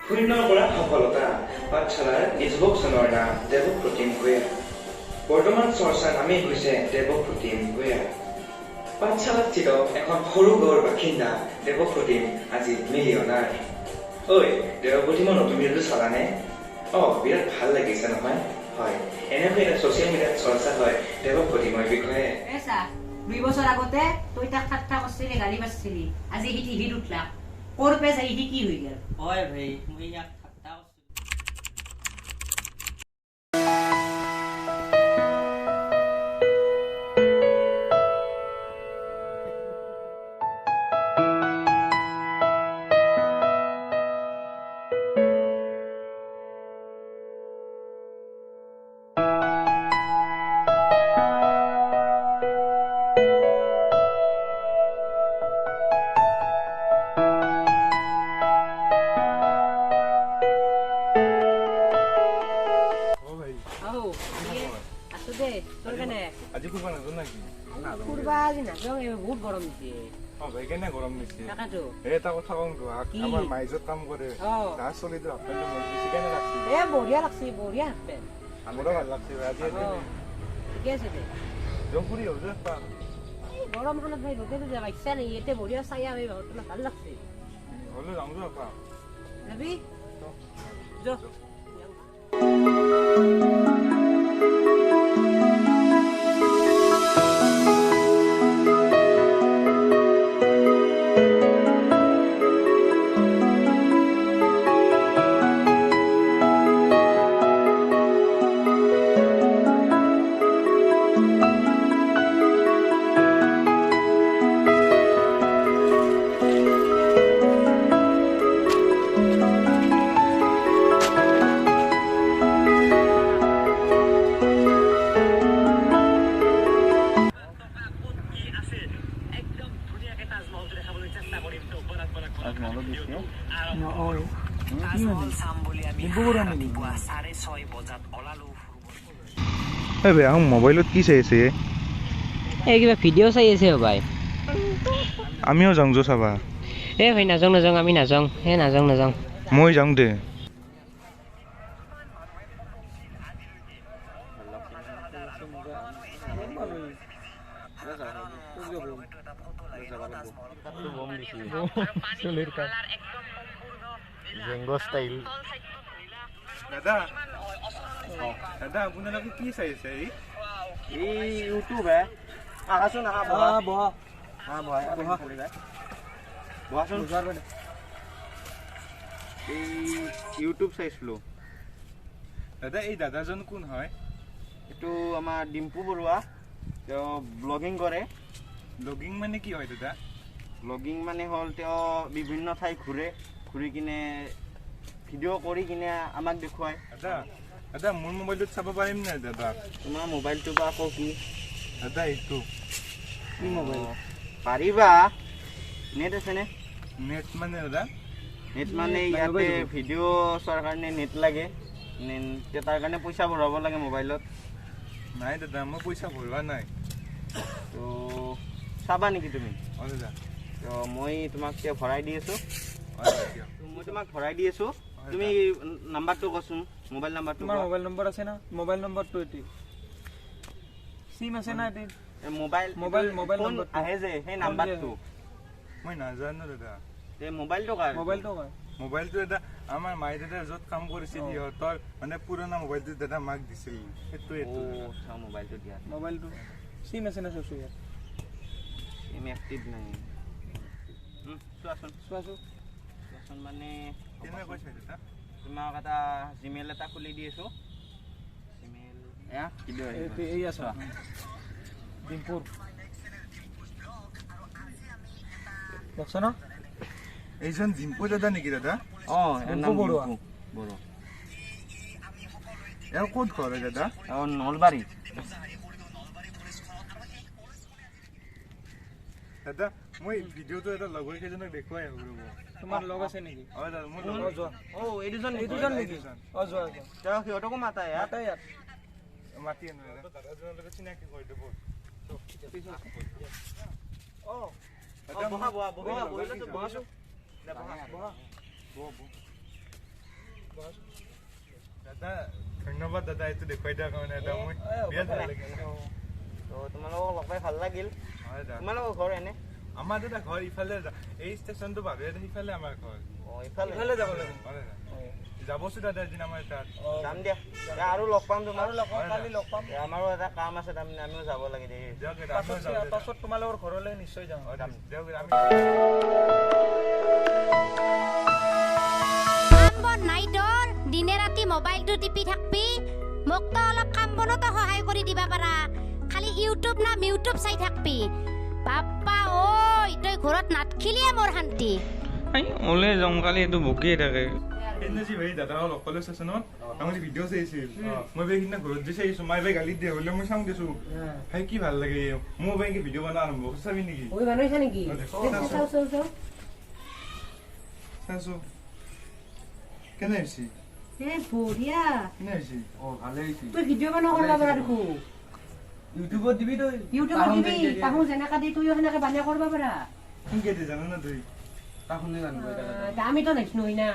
শূন্যৰ পৰা সফলতা পাঠশালাৰ নিৰ্ভোগ নাম দেৱপ্ৰতিম ভূঞা। বৰ্তমান চৰ্চাৰ নামেই হৈছে দেৱপ্ৰতিম ভূঞা। পাঠশালাস্থিত এখন সৰু গাঁৱৰ বাসিন্দা দেৱপ্ৰতিম আজি মিলিয়নাৰ। ঐ, দেৱপ্ৰতিমৰ নতুন ভিডিঅ'টো চালানে? বিৰাট ভাল লাগিছে নহয়? হয়, এনেকৈ এটা ছ'চিয়েল মিডিয়াত চৰ্চা হয় দেৱপ্ৰতিমৰ বিষয়ে। 2 বছৰ আগতে তই তাক ঠাট্টা কৰিছিলি, গালি পাৰিছিলি, আজি সি টিভিত উঠলা। ক'ৰ পে যাই সি কি হৈ গ'ল? হয় ভাই, মই ইয়াক ঠাট্টা কৰিছিলোঁ। আজি ফুৰবা নাযাওঁ নাকি? ফুৰবা আজি নাযাওঁ, বহুত গৰম দিছে। ভাই কেনে গৰম দিছে? তাকেতো এটা কথা কম তো, আমাৰ মাইজত কাম কৰে তাৰ চলিটো হাফপেণ্টটো মোৰ বেছি কেনে লাগছে? বঢ়িয়া লাগছে, বঢ়িয়া হাফপেণ্ট। আমাৰো ভাল লাগছে আজি ঠিকে আছে দে। যাওঁ ফুৰি আহোঁ একপাক। গৰমখনত ভাই ভোকেতো যাব ইচ্ছা নাই, ইয়াতে বঢ়িয়া চাই আমি তোমাক ভাল লাগছে। হ'লেও যাওঁ যা একপাক। যাবি? যা। মোবাইলত কি চাই আছে? এই কিবা ভিডিঅ' চাই আছে ভাই। আমিও যাওঁ যো চাবা। ভাই নাযাওঁ, আমি নাযাওঁ। নাযাওঁ। মই যাওঁ দে। দাদা আপোনালোকে কি চাই আছে? এই ইউটিউব হে আহাচোন বহাচোন এই ইউটিউব চাইছিলোঁ। দাদা এই দাদাজন কোন হয়? এইটো আমাৰ ডিম্পু বৰুৱা, তেওঁ ব্লগিং কৰে। ব্লগিং মানে কি হয় দাদা? ব্লগিং মানে হ'ল তেওঁ বিভিন্ন ঠাই ঘূৰি কিনে ভিডিঅ' কৰি কিনে আমাক দেখুৱায়। দাদা মোৰ মোবাইলটোত চাব পাৰিম নাই দাদা? তোমাৰ মোবাইলটো বা আকৌ কি? দাদা এইটো কি মোবাইল? পাৰিবা। নেট আছেনে? নেট মানে দাদা? নেট মানে ইয়াতে ভিডিঅ' চোৱাৰ কাৰণে নেট লাগে, তাৰ কাৰণে পইচা ভৰাব লাগে মোবাইলত। নাই দাদা, মই পইচা ভৰোৱা নাই। তো চাবা নেকি তুমি? দাদা তো মই তোমাক এতিয়া ভৰাই দি আছোঁ। তুমি নাম্বাৰটো কচোন, মোবাইল নাম্বাৰটো। তোমাৰ মোবাইল নম্বৰ আছে না? মোবাইল নম্বৰটো এটি সিম আছে না? এটি মোবাইল নম্বৰ আহে যে সেই নাম্বাৰটো মই নাজানো দাদা। এই মোবাইলটো কাৰ? মোবাইলটো দাদা আমাৰ মাই দাদা য'ত কাম কৰিছিল সিহঁতৰ মানে পুৰণা মোবাইলটো দাদা মাক দিছিল, সেইটোৱে। মোবাইলটো দিয়া। মোবাইলটো সিম আছে না? চোৱাচোন ইয়াত সিম এক্টিভ নাই। চোৱাচোন মানে কেনেকৈ কৈছে দাদা? তোমাক এটা জিমেইল এটা খুলি দি আছোঁ। জিমেইল এই আছা ডিম্পুৰ দেখছ ন? এইজন ডিম্পু দাদা নেকি দাদা? ডিম্পু বৰুৱা। এওঁ ক'ত ঘৰ হয় দাদা? নলবাৰী। দাদা মই ভিডিঅ'টো এটা লগৰ কেইজনক দেখুৱাই আহোঁ ৰ'ব। তোমাৰ লগ আছে নেকি? দাদা মোৰ যোৱা। এই দুজন নেকি? যোৱা। তেওঁ সিহঁতকো মাতা ইয়াত। মাতি আনো দাদাজনৰ লগত চিনাকি কৰি দিব। দাদা ধন্যবাদ দাদা এইটো দেখুৱাই দিয়াৰ কাৰণে এটা মই বিৰাট ভাল লাগিছে তো তোমালোকক লগ পাই ভাল লাগিল হয় দাদা তোমালোকৰ ঘৰ এনে আমাৰ দাদা ঘৰ ইফালে এই ষ্টেচনটো পাৰ সিফালে আমাৰ ঘৰ ইফালে যাব লাগে যাবচোন দাদা এদিন আমাৰ তাত যাম দিয়া আৰু লগ পাম তোমাৰ কালি লগ পাম আমাৰো এটা কাম আছে তাৰমানে আমিও যাব লাগে দেই দিয়ক আমিও যাম দাদা। পাছত তোমালোকৰ ঘৰলৈ নিশ্চয় যাম দিয়ক আমি কাম বন নাই তোৰ দিনে ৰাতি মোবাইলটো টিপি থাকবি মোক তো অলপ কাম বনতো সহায় কৰি দিবা পাৰা খালি ইউটিউব না মিউটিউব চাই থাকবি বাপ্পা ঐ তই ঘৰত নাটখিলিয়ে মোৰ শান্তি ওলাই যাওঁ কালি এইটো বকিয়ে থাকে সেইদিনা ভাই দাদা অকলে ষ্টেচনত আমি ভিডিঅ' চাইছিল মই ভাই সিদিনা ঘৰত যে চাইছো মাই ভাই গালি দিয়ে হ'লে মই চাওঁ দিছো ভাই কি ভাল লাগে মোৰ ভাই ভিডিঅ' বনোৱা আৰম্ভ চাবি নেকি বনাইছা নেকি চাইছো কেনে হৈছে বঢ়িয়া কেনে হৈছে ভালে হৈছে তুই ভিডিঅ' বনাব কৰিব পাৰা দেখো ইউটিউবত দিবি তই ইউটিউবত দিবি তাহো যেনেকা দি তুইও সেনেকে বানিয়া কৰিব পাৰা কেনেকে দিয়ে জানো না তুই তাহলে জানবো আমিতো নাইছিলো না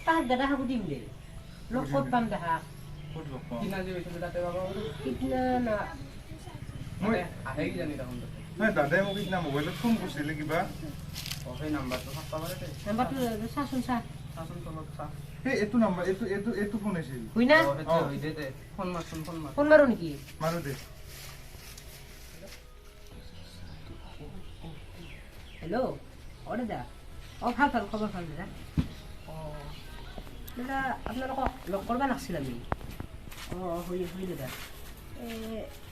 তাক দাদা হাকু দিম দে লগ ক'ত পাম দেখা ক'ত লগ পাওঁ কিনা যে হৈছিল তাতে পাবা সিদিনা না মই আহে কি জানি তখন দাদাই মোক সিদিনা মোবাইলত ফোন কৰিছিলে কিবা সেই নাম্বাৰটো থাকবা পাৰে দে নাম্বাৰটো চাচোন চা চাচোন তলত চা সেই এইটো নাম্বাৰ এইটো ফোন আছিল হয় না হৈ দে দে ফোন মাৰচোন ফোন মাৰ ফোন মাৰো নেকি মাৰো দে হেল্ল' অ দাদা অ ভাল ভাল খবৰ ভাল দাদা অ দাদা আপোনালোকক লগ কৰিব লাগিছিল আমি অ হয় দাদা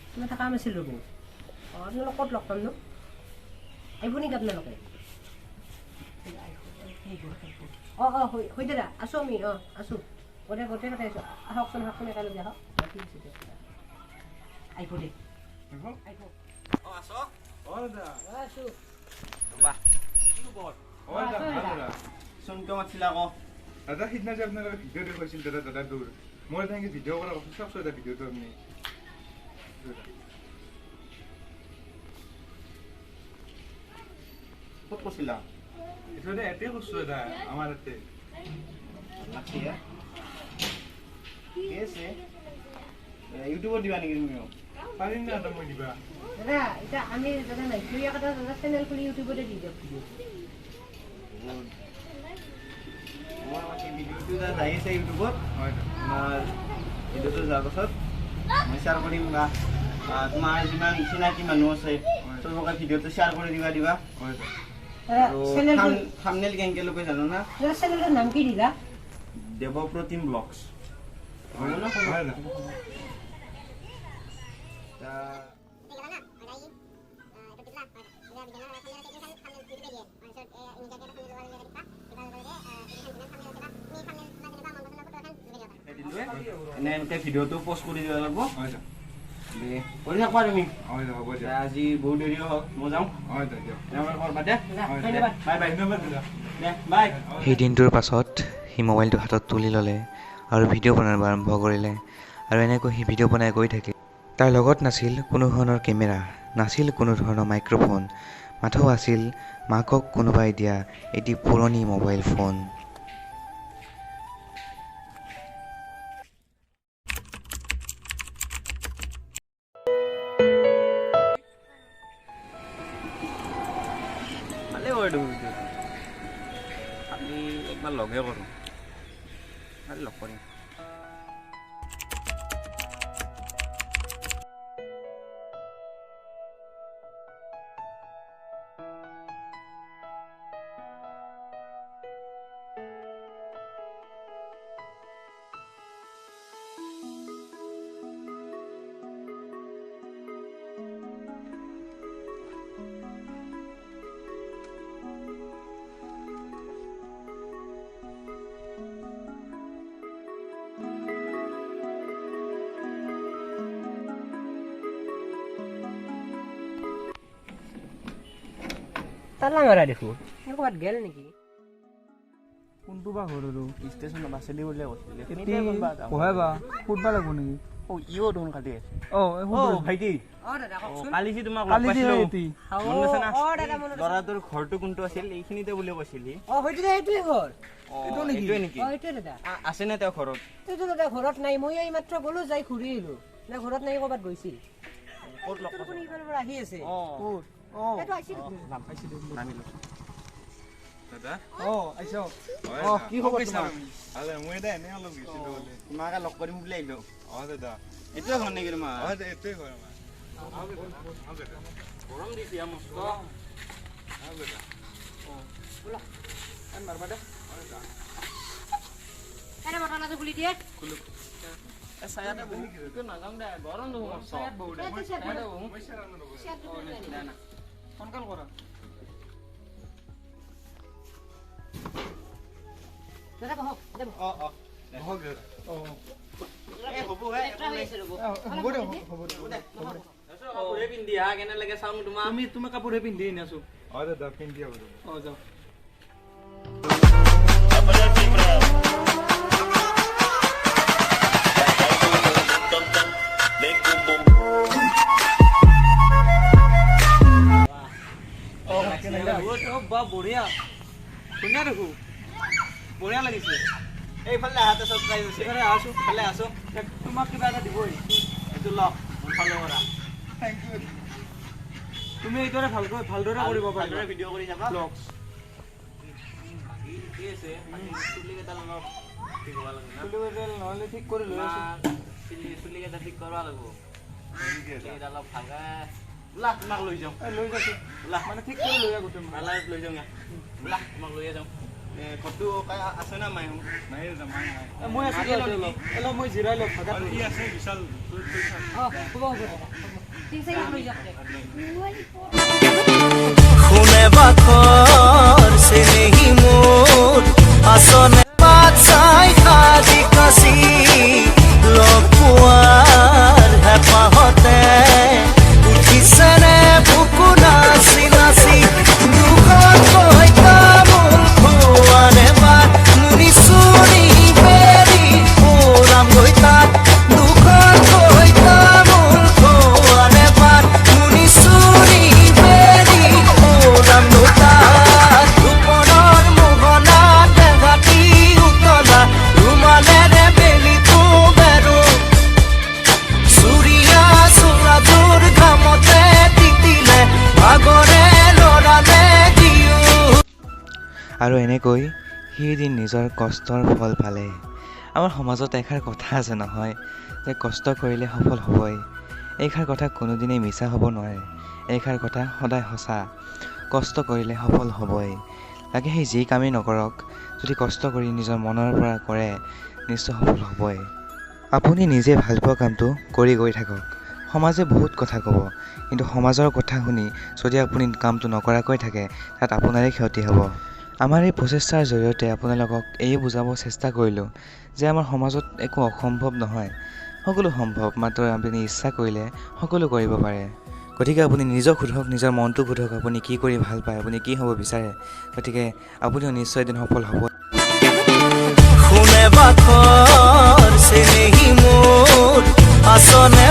কিবা এটা কাম আছিল ৰ'ব অ আপোনালোক ক'ত লগ পাম ন আহিব নেকি আপোনালোকে অ হয় দাদা আছোঁ আমি আছোঁ গোটেইকেইটা আছোঁ আহকচোন একেলগে আহক ঠিক আছে দিয়ক আহিব দে আহিব আছোঁ চোনকে মাতিছিল আকৌ দাদা সিদিনা যে আপোনালোকে ভিডিঅ' দেখুৱাইছিল দাদা তোৰ মই তেনেকৈ ভিডিঅ' কৰা কথা চাওকচোন এটা ভিডিঅ'টো আপুনি ক'ত কৈছিলা এইটো এতে কৈছোঁ দাদা আমাৰ ইয়াতে ঠিক আছে ইউটিউবত দিবা নেকি তুমিও পাৰিম না দাদা মই দিবা দাদা এতিয়া আমি দাদা নাই দুই এটা দাদা চেনেল খুলি ইউটিউবতে দি দিয়ক ভিডিঅ'টো যাই আছে ইউটিউবত হয় তোমাৰ ভিডিঅ'টো যোৱাৰ পাছত মই শ্বেয়াৰ কৰিম বা তোমাৰ যিমান চিনাকি মানুহ আছে চবকে ভিডিঅ'টো শ্বেয়াৰ কৰি দিবা হয় আৰু থাম্বনেইল কেনেকৈ লগাই জানো না চেনেলটোৰ নাম কি দিলা দেৱপ্ৰতিম ব্লগছ হয় দাদা এনেকৈ ভিডিঅ'টো পষ্ট কৰি দিব লাগিব হয় দাদা কৰি থাকবা তুমি হয় দাদা হ'ব দিয়ক আজি বহুত দেৰিও হওক মই যাওঁ হয় দাদা দিয়ক এনেকৈ কৰবা দে ধন্যবাদ বাই বাই ধন্যবাদ দাদা দে বাই সেই দিনটোৰ পাছত সি মোবাইলটো হাতত তুলি ল'লে আৰু ভিডিঅ' বনাব আৰম্ভ কৰিলে আৰু এনেকৈ সি ভিডিঅ' বনাই গৈ থাকে তাৰ লগত নাছিল কোনো ধৰণৰ কেমেৰা নাছিল কোনো ধৰণৰ মাইক্ৰফোন মাথো আছিল মাকক কোনোবাই দিয়া এটি পুৰণি মোবাইল ফোন ভালে হয় খালি একবাৰ লগে কৰোঁ খালি লগ কৰিম তালা মাৰা দেখোন ক'ৰবাত গেল নেকি কোনটো বা ঘৰ আৰু ষ্টেচনত বাছেদি উলিয়াই কৈছিলে পঢ়াই বা ফুটবা লাগিব নেকি ইও দেখোন কালি ভাইটি অ দাদা কওকচোন কালি যে তোমাক লগ পাইছিলো মনত আছে না অ দাদা মনত আছে ল'ৰাটোৰ ঘৰটো কোনটো আছিল এইখিনিতে বুলি কৈছিলি অ হয়তো এইটোৱে ঘৰ এইটোৱে নেকি অ এইটোৱে দাদা আছে নে তেওঁ ঘৰত এইটো দাদা ঘৰত নাই মই এই মাত্ৰ গলো যাই ঘূৰি আহিলো না ঘৰত নাই ক'ৰবাত গৈছিল ক'ত লগ আপুনি ইফালৰ পৰা আহি আছে ক'ত সেইটো আহিছিল নাম পাইছিলো নামিলো দাদা আহিছ কি খবৰ তোমাৰ ভালে মই এটা এনে অলপ গৈছিলো বোলে তোমাকে লগ কৰিম বুলি আহিলো দাদা এইটোৱে ঘৰ নেকি তোমাৰ এইটোৱে হয় আমাৰ গৰম দিছে মস্ত মাৰবা দে এনে বটলটো খুলি দিয়ে ছায়াতে বহু নাযাম দে গৰম দেখোন মস্ত সোনকাল কৰা দাদা বহক দে হওক দাদা হ'ব হে হ'ব দে কাপোৰে পিন্ধি আহা কেনে লাগে চাওঁ তোমাক তুমি কাপোৰহে পিন্ধি আনি আছো দাদা পিন্ধি হ'ব যাওঁ বঢ়িয়া ধুনীয়া দেখো বঢ়িয়া লাগিছে এইফালে আহাতে ছাৰপ্ৰাইজ আছে এইফালে আছো এইফালে আছো তোমাক কিবা এটা দিবই এইটো লওক ফলো কৰা তুমি এইদৰে ভালদৰে কৰিব ভালদৰে পাৰিবা ভিডিঅ' কৰি যাবা ব্লগছ কি আছে চুলিকেইটা অলপ ঠিক হ'ব লাগে না নহ'লে ঠিক কৰি লৈ আছো চুলিকেইটা ঠিক কৰিব লাগিব চুলিকেইটা অলপ ভালকে বোলা তোমাক লৈ যাওঁ লৈ যাছো বোলা মানে ঠিক কৰি লৈ আহ গোটেই মেলাত লৈ যাওঁ বোলা তোমাক লৈয়ে যাওঁ ঘৰটো আছে না মাই নাই দাদা মাই নাই মই আছো অলপ মই জিৰাই লওঁ ভাগা ই আছে বিশাল হ'ব ঠিক আছে লৈ যাওক খুনে বাখর সেনেহি মোর আসনে বাছাই খাজি কাছি লগ পোৱাৰ হেঁপাহতে উঠিছেনে বুকু নাচি নাচি দুখন কৈ তামোল খোৱানে বাট মুনি চুৰি বেৰি পুৰাম গৈ তাত দুখন কৈ তামোল খোৱানে বাট মুনি চুৰি বেৰি পুৰাম গৈ তাত দুপৰৰ মোহনা দেহাতি উতলা ৰুমালেৰে বেলিটো বেৰো চুৰিয়া চোৰাটোৰ ঘামতে তিতিলে আগৰে লৰালে দিওঁ আৰু এনেকৈ সেইদিন নিজৰ কষ্টৰ ফল পালে আমাৰ সমাজত এষাৰ কথা আছে নহয় যে কষ্ট কৰিলে সফল হ'বই এইষাৰ কথা কোনোদিনেই মিছা হ'ব নোৱাৰে এইষাৰ কথা সদায় সঁচা কষ্ট কৰিলে সফল হ'বই লাগে সেই যি কামেই নকৰক যদি কষ্ট কৰি নিজৰ মনৰ পৰা কৰে নিশ্চয় সফল হ'বই আপুনি নিজে ভাল পোৱা কামটো কৰি গৈ থাকক সমাজে বহুত কথা ক'ব কিন্তু সমাজৰ কথা শুনি যদি আপুনি কামটো নকৰাকৈ থাকে তাত আপোনাৰে ক্ষতি হ'ব আমাৰ এই প্ৰচেষ্টাৰ জৰিয়তে আপোনালোকক এই বুজাব চেষ্টা কৰিলোঁ যে আমাৰ সমাজত একো অসম্ভৱ নহয় সকলো সম্ভৱ মাত্ৰ আপুনি ইচ্ছা কৰিলে সকলো কৰিব পাৰে গতিকে আপুনি নিজক সোধক নিজৰ মনটোক সোধক আপুনি কি কৰি ভাল পায় আপুনি কি হ'ব বিচাৰে গতিকে আপুনিও নিশ্চয় এদিন সফল হ'ব খুনে বাখৰ সেনেহি মোৰ আসনে